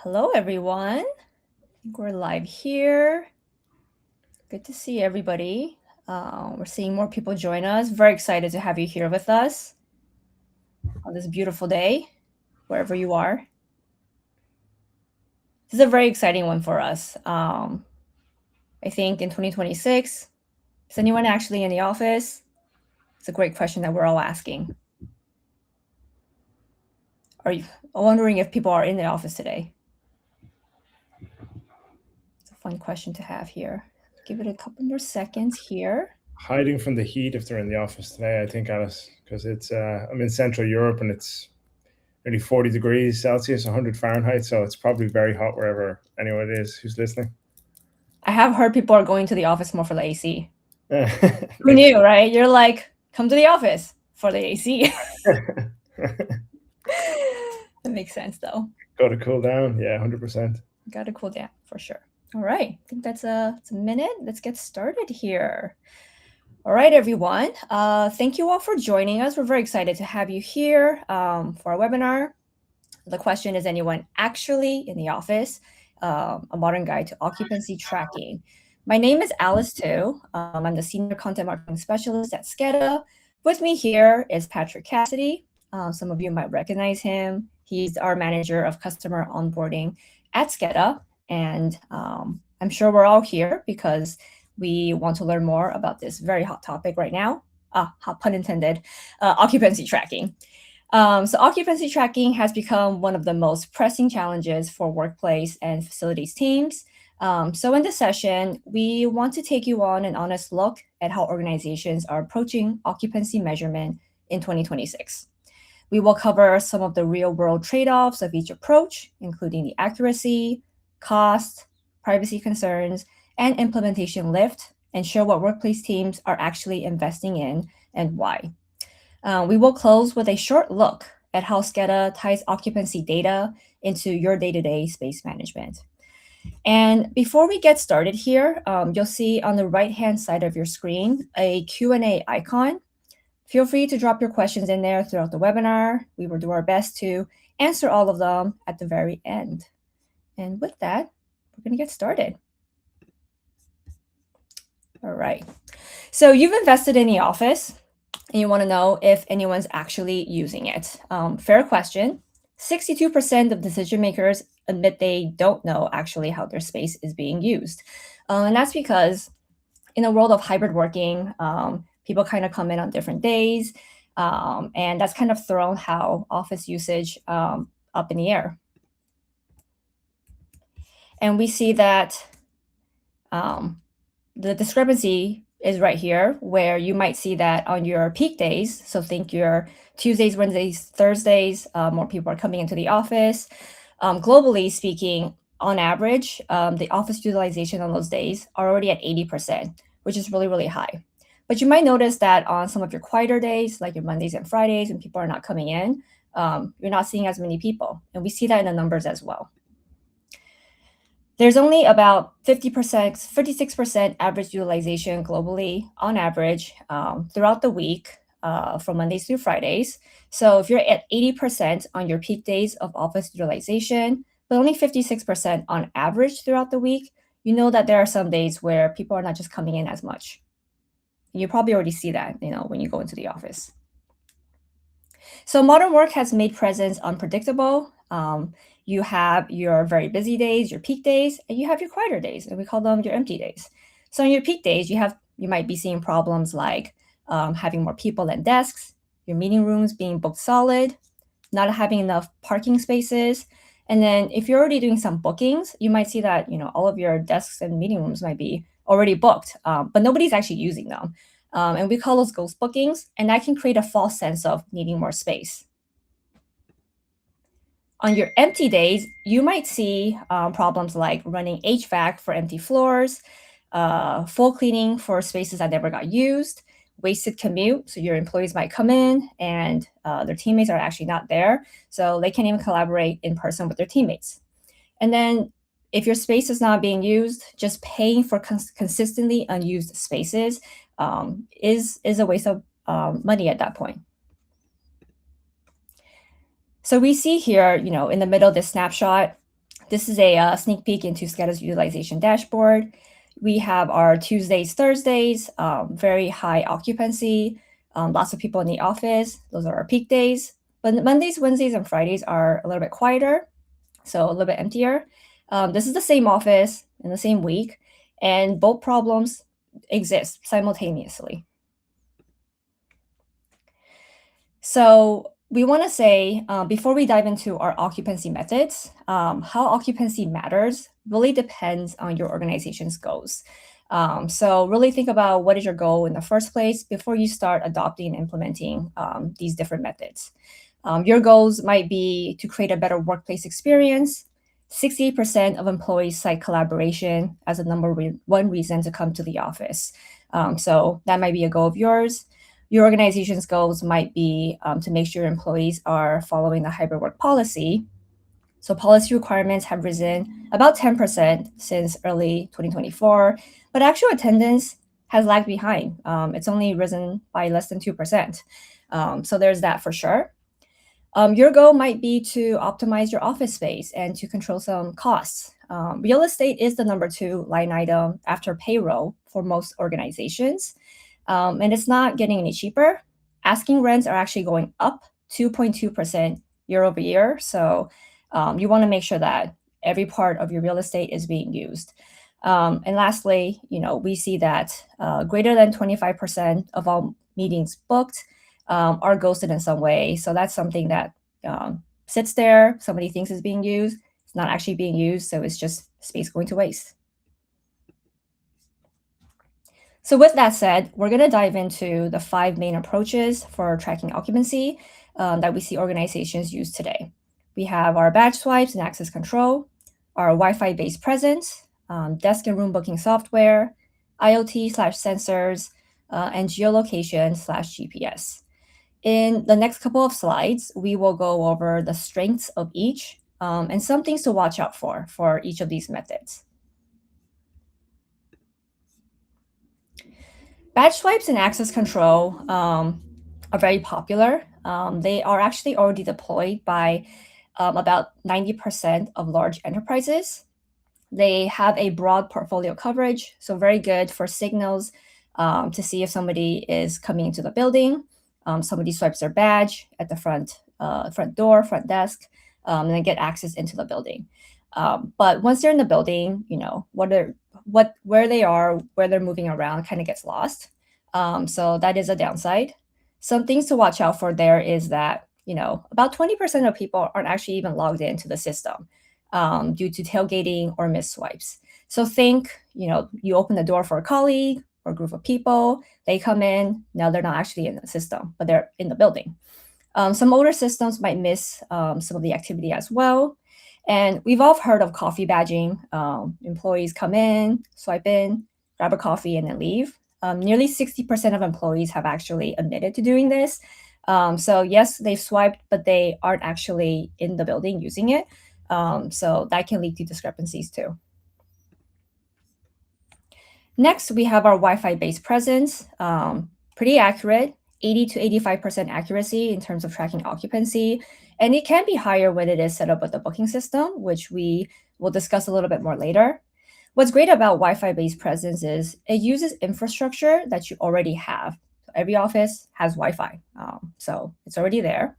Hello, everyone. I think we're live here. Good to see everybody. We're seeing more people join us. Very excited to have you here with us on this beautiful day, wherever you are. This is a very exciting one for us. I think in 2026, is anyone actually in the office? It's a great question that we're all asking. Are you wondering if people are in the office today? It's a fun question to have here. Give it a couple more seconds here. Hiding from the heat if they're in the office today, I think, Alice, because I'm in Central Europe and it's nearly 40 degrees Celsius, 100 Fahrenheit, so it's probably very hot wherever anyone is who's listening. I have heard people are going to the office more for the AC. Who Makes knew, right? You're like, come to the office for the AC. That makes sense, though. Got to cool down. Yeah, 100%. Got to cool down for sure. All right. I think that's a minute. Let's get started here. All right, everyone. Thank you all for joining us. We're very excited to have you here for our webinar. The question is, anyone actually in the office? A modern guide to occupancy tracking. My name is Alice Tu. I'm the Senior Content Marketing Specialist at SCADA. With me here is Patrick Cassidy. Some of you might recognize him. He's our Manager of Customer Onboarding at SCADA. And I'm sure we're all here because we want to learn more about this very hot topic right now. Hot pun intended, occupancy tracking. So occupancy tracking has become one of the most pressing challenges for workplace and facilities teams. So in this session, we want to take you on an honest look at how organizations are approaching occupancy measurement in 2026. We will cover some of the real-world trade-offs of each approach, including the accuracy, cost, privacy concerns, and implementation lift, and show what workplace teams are actually investing in and why. We will close with a short look at how SCADA ties occupancy data into your day-to-day space management. And before we get started here, you'll see on the right-hand side of your screen a Q&A icon. Feel free to drop your questions in there throughout the webinar. We will do our best to answer all of them at the very end. And with that, we're going to get started. All right. So you've invested in the office, and you want to know if anyone's actually using it. Fair question. 62% of decision makers admit they don't know actually how their space is being used. And that's because in a world of hybrid working, people kind of come in on different days, and that's kind of thrown how office usage up in the air. And we see that the discrepancy is right here, where you might see that on your peak days. So think your Tuesdays, Wednesdays, Thursdays, more people are coming into the office. Globally speaking, on average, the office utilization on those days are already at 80%, which is really, really high. But you might notice that on some of your quieter days, like your Mondays and Fridays, when people are not coming in, you're not seeing as many people. And we see that in the numbers as well. There's only about 50%, 56% average utilization globally on average throughout the week from Mondays through Fridays. So if you're at 80% on your peak days of office utilization, but only 56% on average throughout the week, you know that there are some days where people are not just coming in as much. You probably already see that, when you go into the office. So modern work has made presence unpredictable. You have your very busy days, your peak days, and you have your quieter days, and we call them your empty days. So on your peak days, you might be seeing problems like having more people than desks, your meeting rooms being booked solid, not having enough parking spaces. And then if you're already doing some bookings, you might see that all of your desks and meeting rooms might be already booked, but nobody's actually using them. And we call those ghost bookings, and that can create a false sense of needing more space. On your empty days, you might see problems like running HVAC for empty floors, full cleaning for spaces that never got used, wasted commute. So your employees might come in and their teammates are actually not there. So they can't even collaborate in person with their teammates. And then if your space is not being used, just paying for consistently unused spaces is a waste of money at that point. So we see here, in the middle of this snapshot, This is a sneak peek into Scada's utilization dashboard. We have our Tuesdays, Thursdays, very high occupancy, lots of people in the office. Those are our peak days. But Mondays, Wednesdays, and Fridays are a little bit quieter, so a little bit emptier. This is the same office in the same week, and both problems exist simultaneously. So we want to say, before we dive into our occupancy methods, how occupancy matters really depends on your organization's goals. So really think about what is your goal in the first place before you start adopting and implementing these different methods. Your goals might be to create a better workplace experience. 68% of employees cite collaboration as a number one reason to come to the office. So that might be a goal of yours. Your organization's goals might be to make sure employees are following the hybrid work policy. So policy requirements have risen about 10% since early 2024, but actual attendance has lagged behind. It's only risen by less than 2%. So there's that for sure. Your goal might be to optimize your office space and to control some costs. Real estate is the number 2 line item after payroll for most organizations. And it's not getting any cheaper. Asking rents are actually going up 2.2% year over year. So you want to make sure that every part of your real estate is being used. And lastly, we see that greater than 25% of all meetings booked are ghosted in some way. So that's something that sits there. Somebody thinks is being used. It's not actually being used. So it's just space going to waste. So with that said, we're going to dive into the 5 main approaches for tracking occupancy that we see organizations use today. We have our badge swipes and access control, our Wi-Fi-based presence, desk and room booking software, IoT/sensors, and geolocation/GPS. In the next couple of slides, we will go over the strengths of each and some things to watch out for each of these methods. Badge swipes and access control are very popular. They are actually already deployed by about 90% of large enterprises. They have a broad portfolio coverage, so very good for signals to see if somebody is coming into the building. Somebody swipes their badge at the front door, front desk, and then get access into the building. But once they're in the building, where they are, where they're moving around kind of gets lost. So that is a downside. Some things to watch out for there is that, about 20% of people aren't actually even logged into the system due to tailgating or missed swipes. So think, you open the door for a colleague or a group of people, they come in, now they're not actually in the system, but they're in the building. Some older systems might miss some of the activity as well. And we've all heard of coffee badging. Employees come in, swipe in, grab a coffee, and then leave. Nearly 60% of employees have actually admitted to doing this. So yes, they've swiped, but they aren't actually in the building using it. So that can lead to discrepancies too. Next, we have our Wi-Fi-based presence. Pretty accurate, 80 to 85% accuracy in terms of tracking occupancy. And it can be higher when it is set up with the booking system, which we will discuss a little bit more later. What's great about Wi-Fi-based presence is it uses infrastructure that you already have. Every office has Wi-Fi, so it's already there.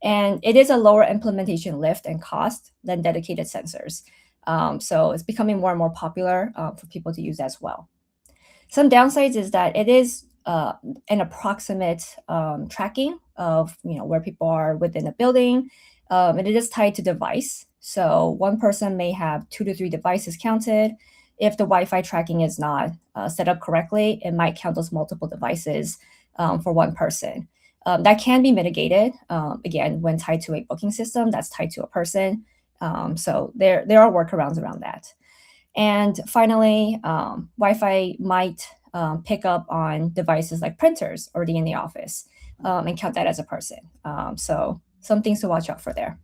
And it is a lower implementation lift and cost than dedicated sensors. So it's becoming more and more popular for people to use as well. Some downsides is that it is an approximate tracking of where people are within a building, and it is tied to device. So one person may have 2 to 3 devices counted. If the Wi-Fi tracking is not set up correctly, it might count as multiple devices for one person. That can be mitigated, again, when tied to a booking system that's tied to a person. So there are workarounds around that. And finally, Wi-Fi might pick up on devices like printers already in the office and count that as a person. So some things to watch out for there.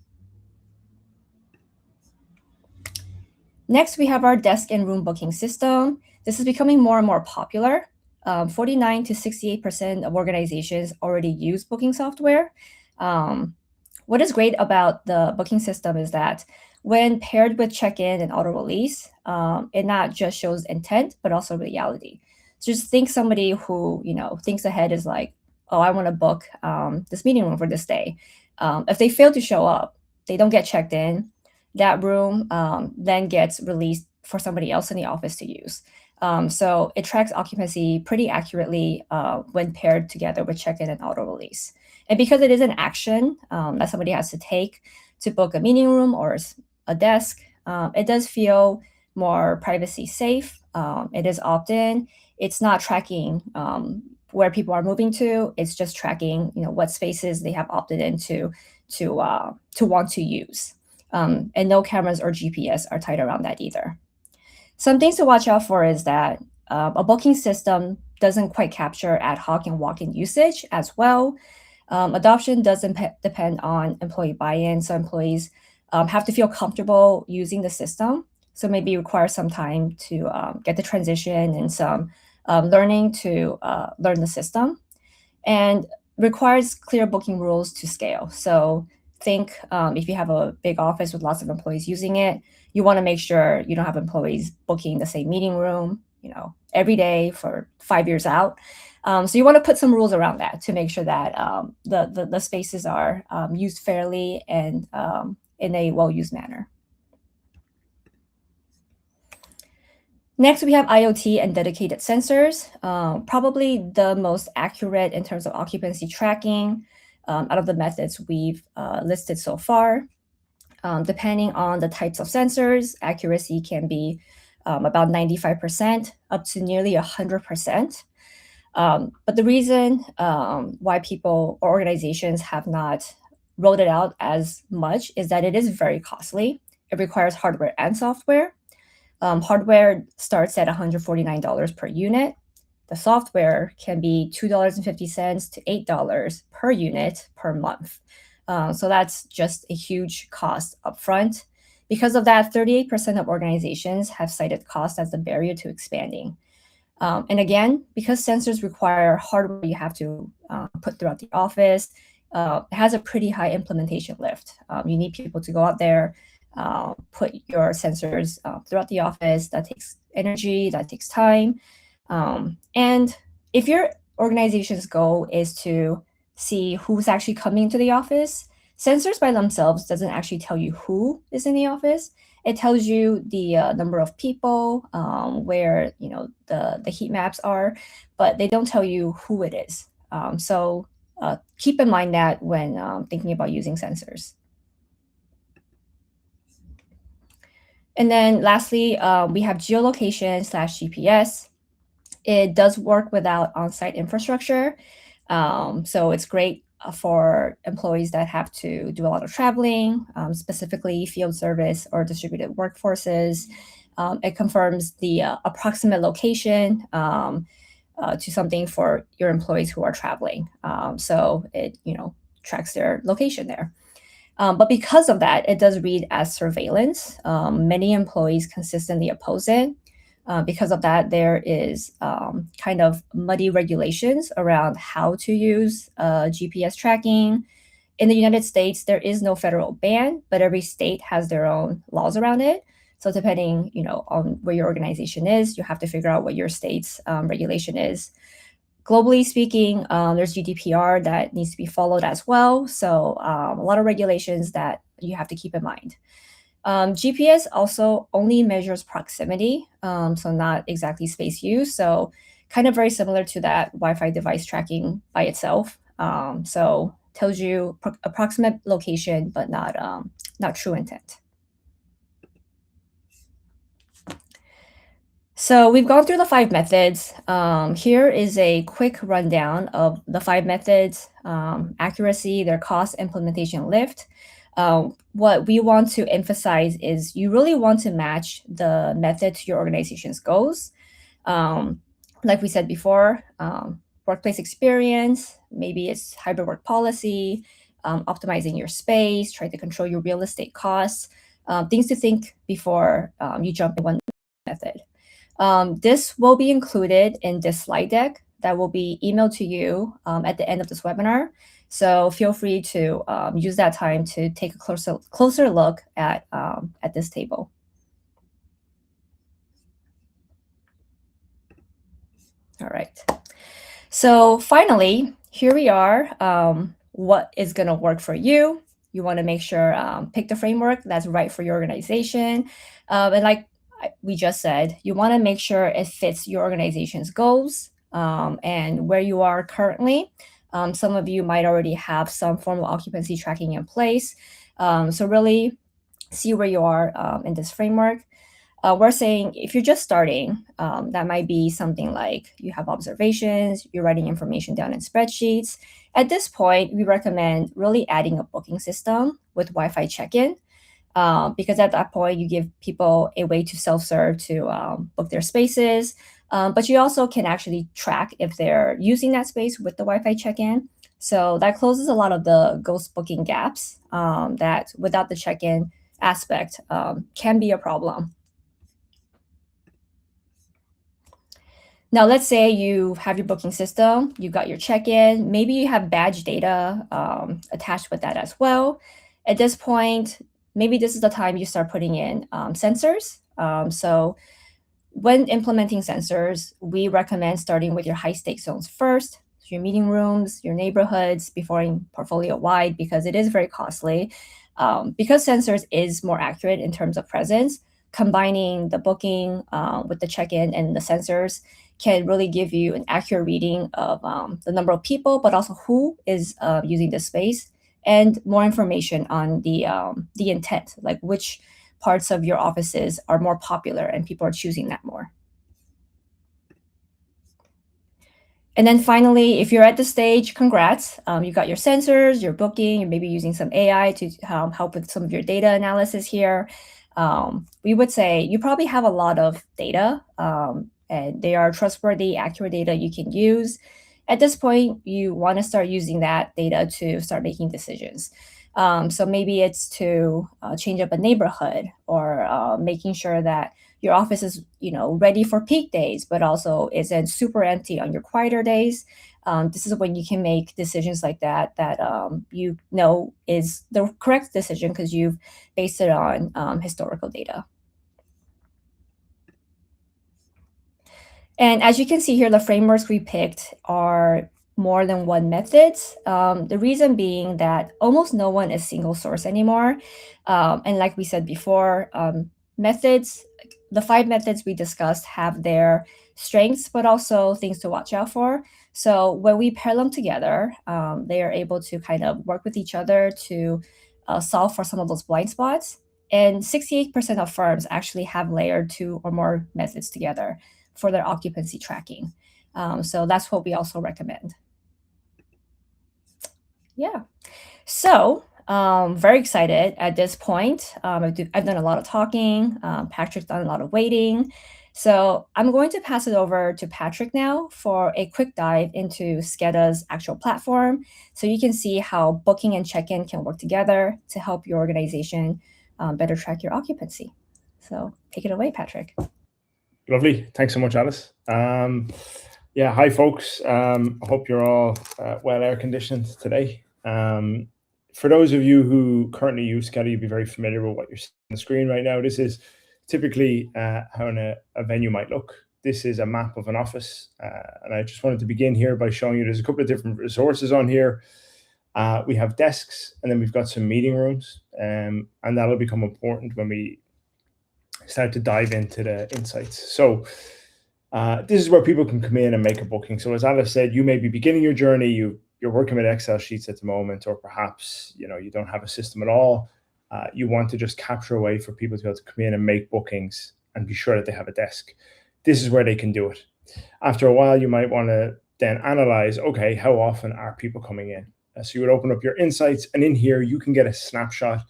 Next, we have our desk and room booking system. This is becoming more and more popular. 49 to 68% of organizations already use booking software. What is great about the booking system is that When paired with check-in and auto release, it not just shows intent, but also reality. So just think somebody who, thinks ahead is like, oh, I want to book this meeting room for this day. If they fail to show up, they don't get checked in, that room then gets released for somebody else in the office to use. So it tracks occupancy pretty accurately when paired together with check-in and auto release. And because it is an action that somebody has to take to book a meeting room or a desk, it does feel more privacy safe. It is opt-in. It's not tracking where people are moving to. It's just tracking, what spaces they have opted into to want to use. And no cameras or GPS are tied around that either. Some things to watch out for is that a booking system doesn't quite capture ad hoc and walk-in usage as well. Adoption does depend on employee buy-in, so employees have to feel comfortable using the system. So maybe require some time to get the transition and some learning to learn the system, and requires clear booking rules to scale. So think if you have a big office with lots of employees using it, you want to make sure you don't have employees booking the same meeting room, every day for 5 years out. So you want to put some rules around that to make sure that the spaces are used fairly and in a well-used manner. Next, we have IoT and dedicated sensors, probably the most accurate in terms of occupancy tracking out of the methods we've listed so far. Depending on the types of sensors, accuracy can be about 95% up to nearly 100%. But the reason why people or organizations have not rolled it out as much is that it is very costly. It requires hardware and software. Hardware starts at $149 per unit. The software can be $2.50 to $8 per unit per month. So that's just a huge cost upfront. Because of that, 38% of organizations have cited cost as the barrier to expanding. And again, because sensors require hardware you have to put throughout the office, it has a pretty high implementation lift. You need people to go out there, put your sensors throughout the office. That takes energy, that takes time. And if your organization's goal is to see who's actually coming to the office, sensors by themselves doesn't actually tell you who is in the office. It tells you the number of people, where the heat maps are, but they don't tell you who it is. So keep in mind that when thinking about using sensors. And then lastly, we have geolocation / GPS. It does work without on-site infrastructure. So it's great for employees that have to do a lot of traveling, specifically field service or distributed workforces. It confirms the approximate location to something for your employees who are traveling. So it tracks their location there. But because of that, it does read as surveillance. Many employees consistently oppose it. Because of that, there is kind of muddy regulations around how to use GPS tracking. In the United States, there is no federal ban, but every state has their own laws around it. So depending, on where your organization is, you have to figure out what your state's regulation is. Globally speaking, there's GDPR that needs to be followed as well. So a lot of regulations that you have to keep in mind. GPS also only measures proximity, so not exactly space use. So kind of very similar to that Wi-Fi device tracking by itself. So tells you approximate location, but not true intent. So we've gone through the 5 methods. Here is a quick rundown of the 5 methods, accuracy, their cost, implementation, lift. What we want to emphasize is you really want to match the method to your organization's goals. Like we said before, workplace experience, maybe it's hybrid work policy, optimizing your space, trying to control your real estate costs, things to think before you jump in one method. This will be included in this slide deck that will be emailed to you at the end of this webinar. So feel free to use that time to take a closer look at this table. All right. So finally, here we are. What is going to work for you? You want to make sure pick the framework that's right for your organization. And like we just said, you want to make sure it fits your organization's goals and where you are currently. Some of you might already have some form of occupancy tracking in place. So really see where you are in this framework. We're saying if you're just starting, that might be something like you have observations, you're writing information down in spreadsheets. At this point, we recommend really adding a booking system with Wi-Fi check-in, because at that point, you give people a way to self-serve to book their spaces. But you also can actually track if they're using that space with the Wi-Fi check-in. So that closes a lot of the ghost booking gaps that without the check-in aspect can be a problem. Now, let's say you have your booking system, you got your check-in, maybe you have badge data attached with that as well. At this point, maybe this is the time you start putting in sensors. So when implementing sensors, we recommend starting with your high-stake zones first, so your meeting rooms, your neighborhoods, before going portfolio-wide, because it is very costly. Because sensors is more accurate in terms of presence, combining the booking with the check-in and the sensors can really give you an accurate reading of the number of people, but also who is using the space, and more information on the intent, like which parts of your offices are more popular and people are choosing that more. And then finally, if you're at the stage, congrats. You got your sensors, your booking, you're maybe using some AI to help with some of your data analysis here. We would say you probably have a lot of data, and they are trustworthy, accurate data you can use. At this point, you want to start using that data to start making decisions. So maybe it's to change up a neighborhood, or making sure that your office is ready for peak days, but also isn't super empty on your quieter days. This is when you can make decisions like that is the correct decision because you've based it on historical data. And as you can see here, the frameworks we picked are more than one methods. The reason being that almost no one is single source anymore. And like we said before, methods, the 5 methods we discussed have their strengths, but also things to watch out for. So when we pair them together, they are able to kind of work with each other to solve for some of those blind spots. And 68% of firms actually have layered 2 or more methods together for their occupancy tracking. So that's what we also recommend. Yeah. So very excited at this point. I've done a lot of talking. Patrick's done a lot of waiting. So I'm going to pass it over to Patrick now for a quick dive into SCADA's actual platform, so you can see how booking and check-in can work together to help your organization better track your occupancy. So take it away, Patrick. Lovely. Thanks so much, Alice. Yeah, hi, folks. I hope you're all well air-conditioned today. For those of you who currently use SCADA, you'll be very familiar with what you're seeing on the screen right now. This is typically how a venue might look. This is a map of an office. And I just wanted to begin here by showing you there's a couple of different resources on here. We have desks, and then we've got some meeting rooms. And that'll become important when we start to dive into the insights. So this is where people can come in and make a booking. So as Alice said, you may be beginning your journey. You're working with Excel sheets at the moment, or perhaps you don't have a system at all. You want to just capture a way for people to be able to come in and make bookings and be sure that they have a desk. This is where they can do it. After a while, you might want to then analyze, okay, how often are people coming in? So you would open up your insights, and in here you can get a snapshot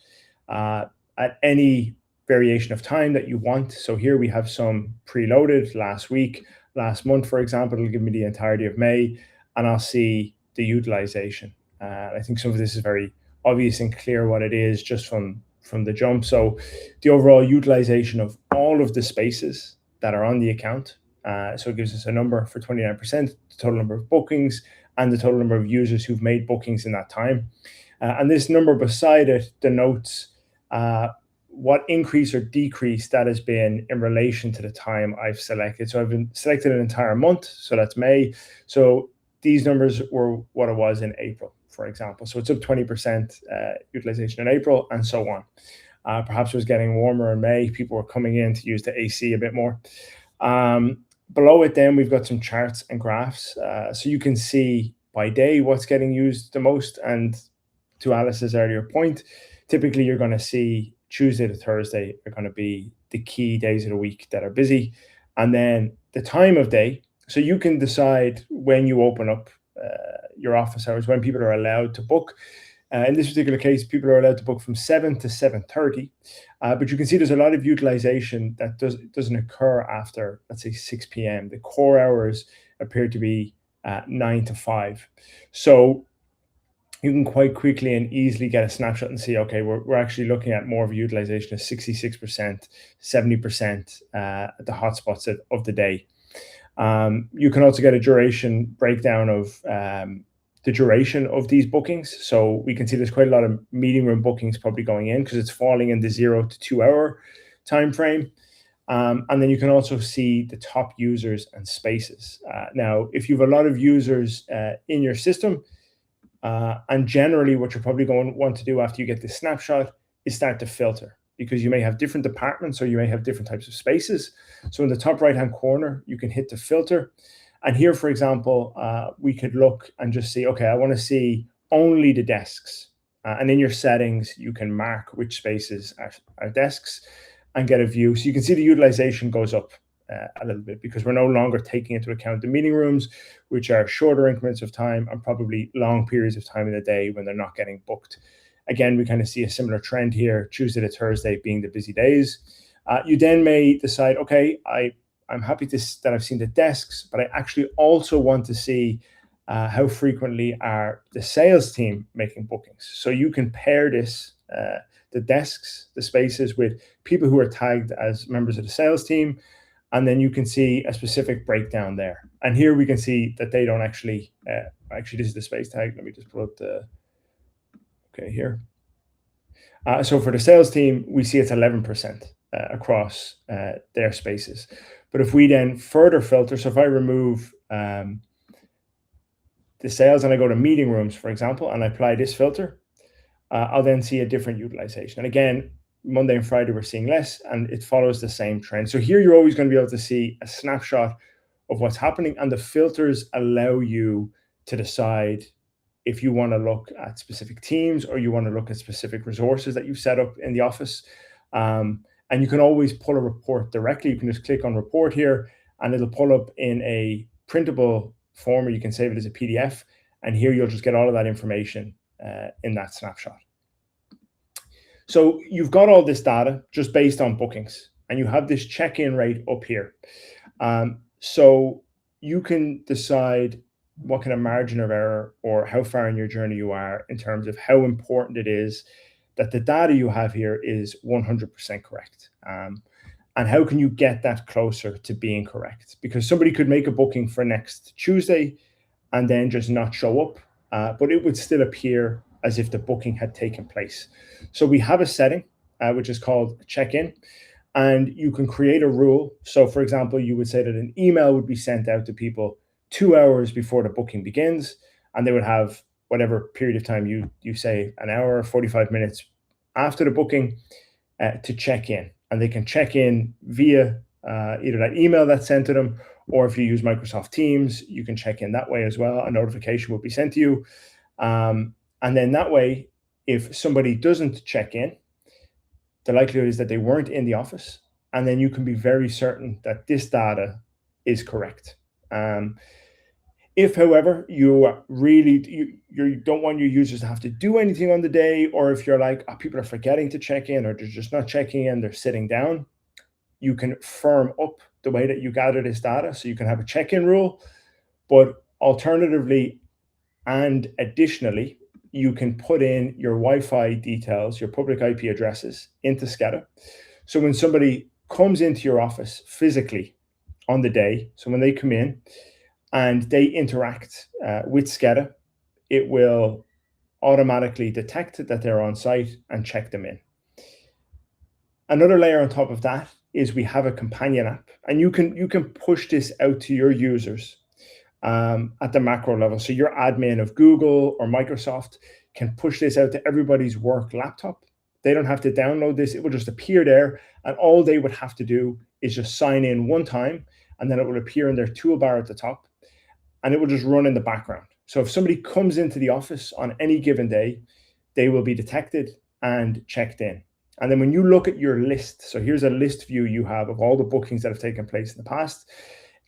at any variation of time that you want. So here we have some preloaded last week, last month, for example. It'll give me the entirety of May, and I'll see the utilization. I think some of this is very obvious and clear what it is just from the jump. So the overall utilization of all of the spaces that are on the account So it gives us a number for 29%, the total number of bookings, and the total number of users who've made bookings in that time. And this number beside it denotes what increase or decrease that has been in relation to the time I've selected. So I've been selected an entire month, so that's May. So these numbers were what it was in April, for example. So it's up 20% utilization in April, and so on. Perhaps it was getting warmer in May. People were coming in to use the AC a bit more. Below it, then, we've got some charts and graphs. So you can see by day what's getting used the most. And to Alice's earlier point, typically you're going to see Tuesday to Thursday are going to be the key days of the week that are busy. And then the time of day. So you can decide when you open up your office hours, when people are allowed to book. In this particular case, people are allowed to book from 7 to 7:30, but you can see there's a lot of utilization that doesn't occur after, let's say, 6 p.m. The core hours appear to be 9 to 5. So you can quite quickly and easily get a snapshot and see, okay, we're actually looking at more of a utilization of 66%, 70% at the hotspots of the day. You can also get a duration breakdown of the duration of these bookings. So we can see there's quite a lot of meeting room bookings probably going in because it's falling in the 0 to 2 hour time frame. And then you can also see the top users and spaces. Now, if you have a lot of users in your system, and generally what you're probably going to want to do after you get this snapshot is start to filter, because you may have different departments or you may have different types of spaces. So in the top right-hand corner, you can hit the filter. And here, for example, we could look and just see, okay, I want to see only the desks. And in your settings, you can mark which spaces are desks and get a view. So you can see the utilization goes up a little bit because we're no longer taking into account the meeting rooms, which are shorter increments of time and probably long periods of time in the day when they're not getting booked. Again, we kind of see a similar trend here, Tuesday to Thursday being the busy days. You then may decide, okay, I'm happy that I've seen the desks, but I actually also want to see how frequently are the sales team making bookings. So you can pair this, the desks, the spaces, with people who are tagged as members of the sales team, and then you can see a specific breakdown there. And here we can see that they don't actually, this is the space tag. Let me just pull up okay, here. So for the sales team, we see it's 11% across their spaces. But if we then further filter, so if I remove the sales and I go to meeting rooms, for example, and I apply this filter, I'll then see a different utilization. And again, Monday and Friday, we're seeing less, and it follows the same trend. So here you're always going to be able to see a snapshot of what's happening, and the filters allow you to decide if you want to look at specific teams or you want to look at specific resources that you've set up in the office. And you can always pull a report directly. You can just click on report here and it'll pull up in a printable form, or you can save it as a PDF. And here you'll just get all of that information in that snapshot. So you've got all this data just based on bookings, and you have this check-in rate up here. So you can decide what kind of margin of error or how far in your journey you are in terms of how important it is that the data you have here is 100% correct. And how can you get that closer to being correct? Because somebody could make a booking for next Tuesday and then just not show up, but it would still appear as if the booking had taken place. So we have a setting, which is called check-in, and you can create a rule. So for example, you would say that an email would be sent out to people 2 hours before the booking begins, and they would have whatever period of time you say, an hour or 45 minutes after the booking to check in. And they can check in via either that email that's sent to them, or if you use Microsoft Teams, you can check in that way as well. A notification will be sent to you. And then that way, if somebody doesn't check in, the likelihood is that they weren't in the office. And then you can be very certain that this data is correct. If, however, you don't want your users to have to do anything on the day, or if you're like, people are forgetting to check in, or they're just not checking in, they're sitting down, you can firm up the way that you gather this data. So you can have a check-in rule, but alternatively and additionally, you can put in your Wi-Fi details, your public IP addresses into SCADA. So when somebody comes into your office physically on the day. So when they come in and they interact with SCADA, it will automatically detect that they're on site and check them in. Another layer on top of that is we have a companion app, and you can push this out to your users at the macro level. So your admin of Google or Microsoft can push this out to everybody's work laptop. They don't have to download this. It will just appear there, and all they would have to do is just sign in one time, and then it will appear in their toolbar at the top, and it will just run in the background. So if somebody comes into the office on any given day, they will be detected and checked in. And then when you look at your list, so here's a list view you have of all the bookings that have taken place in the past.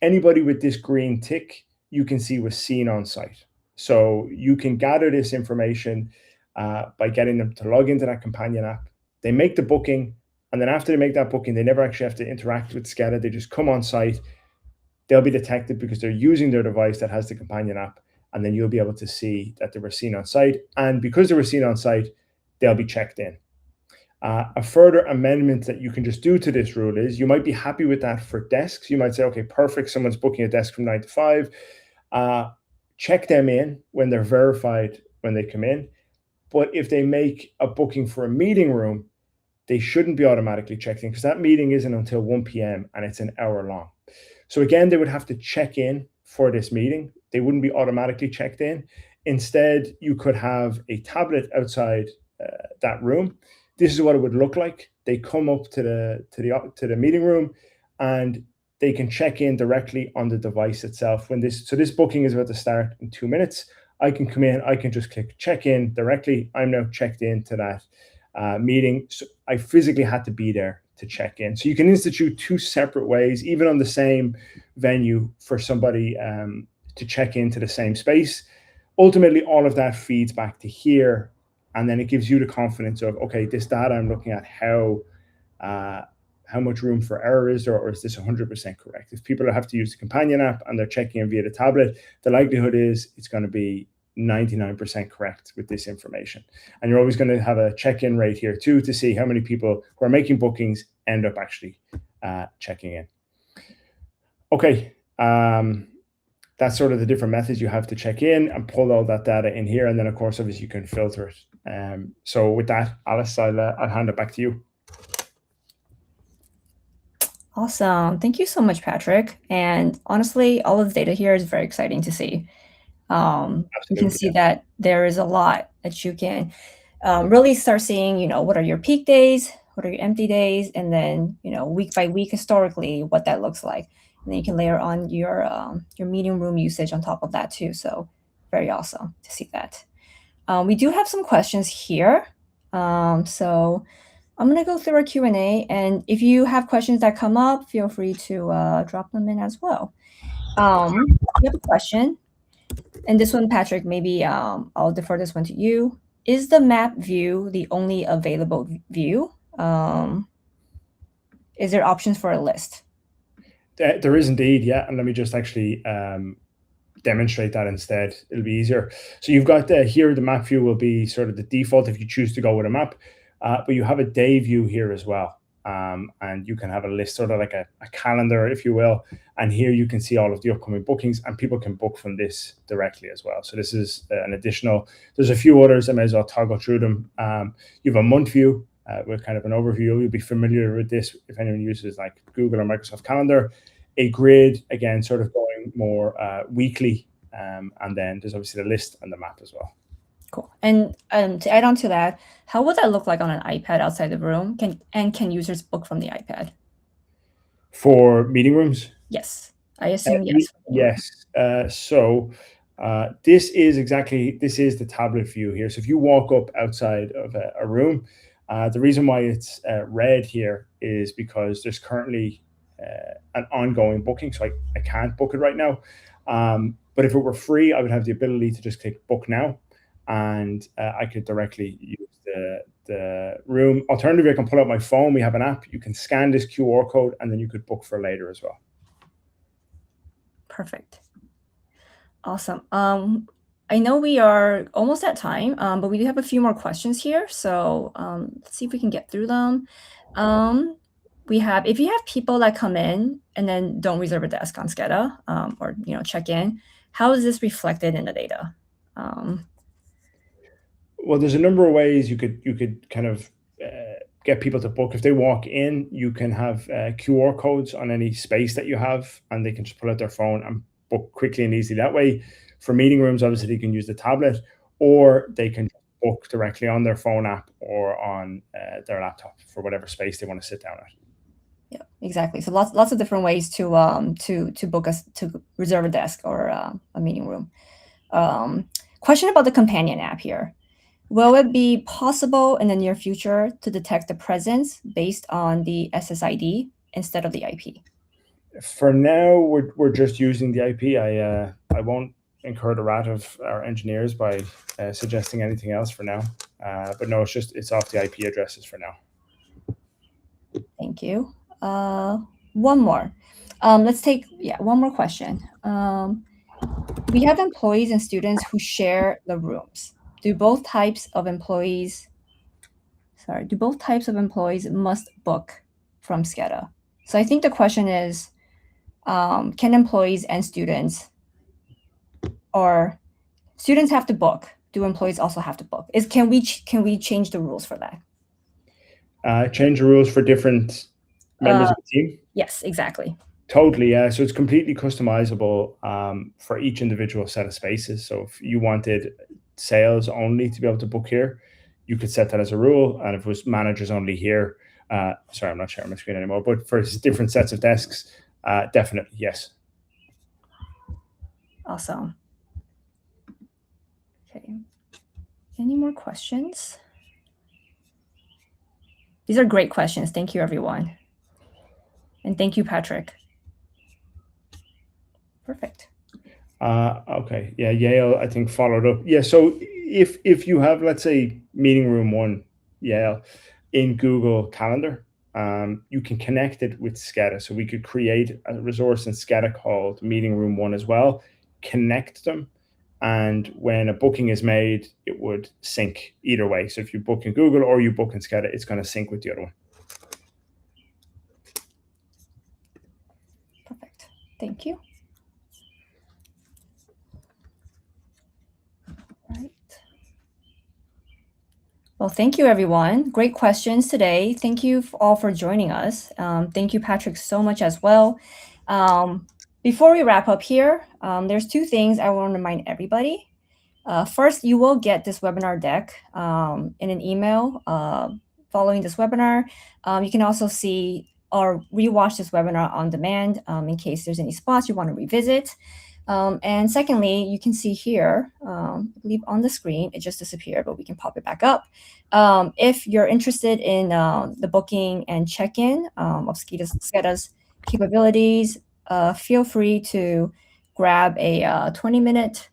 Anybody with this green tick, you can see was seen on site. So you can gather this information by getting them to log into that companion app. They make the booking, and then after they make that booking, they never actually have to interact with SCADA. They just come on site. They'll be detected because they're using their device that has the companion app, and then you'll be able to see that they were seen on site. And because they were seen on site, they'll be checked in. A further amendment that you can just do to this rule is you might be happy with that for desks. You might say, okay, perfect. Someone's booking a desk from 9 to 5. Check them in when they're verified when they come in. But if they make a booking for a meeting room, they shouldn't be automatically checked in because that meeting isn't until 1 p.m. and it's an hour long. So again, they would have to check in for this meeting. They wouldn't be automatically checked in. Instead, you could have a tablet outside that room. This is what it would look like. They come up to the meeting room, and they can check in directly on the device itself. So this booking is about to start in 2 minutes. I can come in. I can just click check in directly. I'm now checked into that meeting. So I physically had to be there to check in. So you can institute two separate ways, even on the same venue, for somebody to check into the same space. Ultimately, all of that feeds back to here, and then it gives you the confidence of, okay, this data I'm looking at, how much room for error is there, or is this 100% correct? If people have to use the companion app and they're checking in via the tablet, the likelihood is it's going to be 99% correct with this information. And you're always going to have a check-in rate here too to see how many people who are making bookings end up actually checking in. Okay, that's sort of the different methods you have to check in and pull all that data in here. And then of course, obviously you can filter it. So with that, Alice, I'll hand it back to you. Awesome. Thank you so much, Patrick. And honestly, all of the data here is very exciting to see. You can see that there is a lot that you can really start seeing, what are your peak days, what are your empty days, and then, week by week historically, what that looks like. And then you can layer on your meeting room usage on top of that too. So very awesome to see that. We do have some questions here. So I'm going to go through our Q&A, and if you have questions that come up, feel free to drop them in as well. We have a question, and this one, Patrick, maybe I'll defer this one to you. Is the map view the only available view? Is there options for a list? There is indeed, yeah. And let me just actually demonstrate that instead. It'll be easier. So you've got here, the map view will be sort of the default if you choose to go with a map. But you have a day view here as well. And you can have a list, sort of like a calendar, if you will. And here you can see all of the upcoming bookings, and people can book from this directly as well. So this is an additional, there's a few others. I may as well toggle through them. You have a month view with kind of an overview. You'll be familiar with this if anyone uses like Google or Microsoft Calendar. A grid, again, sort of going more weekly. And then there's obviously the list and the map as well. Cool. And to add on to that, how would that look like on an iPad outside the room? Can users book from the iPad? For meeting rooms? Yes. I assume yes. Yes. So this is the tablet view here. So if you walk up outside of a room, the reason why it's red here is because there's currently an ongoing booking. So I can't book it right now. But if it were free, I would have the ability to just click book now, and I could directly use the room. Alternatively, I can pull out my phone. We have an app. You can scan this QR code, and then you could book for later as well. Perfect. Awesome. I know we are almost at time, but we do have a few more questions here. So let's see if we can get through them. we have, if you have people that come in and then don't reserve a desk on SCADA, or check in, how is this reflected in the data? Well, there's a number of ways you could kind of get people to book. If they walk in, you can have QR codes on any space that you have, and they can just pull out their phone and book quickly and easily. That way, for meeting rooms, obviously they can use the tablet, or they can book directly on their phone app or on their laptop for whatever space they want to sit down at. Yeah, exactly. So lots of different ways to book us to reserve a desk or a meeting room. Question about the companion app here. Will it be possible in the near future to detect the presence based on the SSID instead of the IP? For now, we're just using the IP. I won't incur the wrath of our engineers by suggesting anything else for now. But no, it's off the IP addresses for now. Thank you. One more. Let's take one more question. We have employees and students who share the rooms. Do both types of employees must book from SCADA? So I think the question is, can employees and students, or students have to book? Do employees also have to book? Can we change the rules for that? Change the rules for different members of the team? Yes, exactly. Totally, yeah. So it's completely customizable for each individual set of spaces. So if you wanted sales only to be able to book here, you could set that as a rule. And if it was managers only here, sorry, I'm not sharing my screen anymore, but for different sets of desks, definitely, yes. Awesome. Okay. Any more questions? These are great questions. Thank you, everyone. And thank you, Patrick. Perfect. Okay. Yeah, Yale, I think, followed up. Yeah, so if you have, let's say, meeting room 1, Yale, in Google Calendar, you can connect it with SCADA. So we could create a resource in SCADA called meeting room 1 as well, connect them, and when a booking is made, it would sync either way. So if you book in Google or you book in SCADA, it's going to sync with the other one. Perfect. Thank you. Right. Well, thank you, everyone. Great questions today. Thank you all for joining us. Thank you, Patrick, so much as well. Before we wrap up here, there's 2 things I want to remind everybody. First, you will get this webinar deck in an email following this webinar. You can also see or rewatch this webinar on demand in case there's any spots you want to revisit. And secondly, you can see here, I believe on the screen, it just disappeared, but we can pop it back up. If you're interested in the booking and check-in of SCADA's capabilities, feel free to grab a 20-minute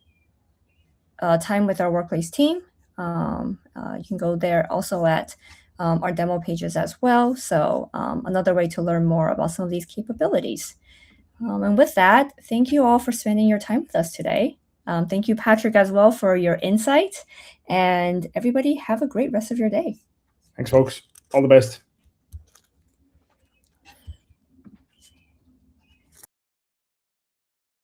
time with our workplace team. You can go there also at our demo pages as well. So another way to learn more about some of these capabilities. And with that, thank you all for spending your time with us today. Thank you, Patrick, as well, for your insight. And everybody, have a great rest of your day. Thanks, folks. All the best.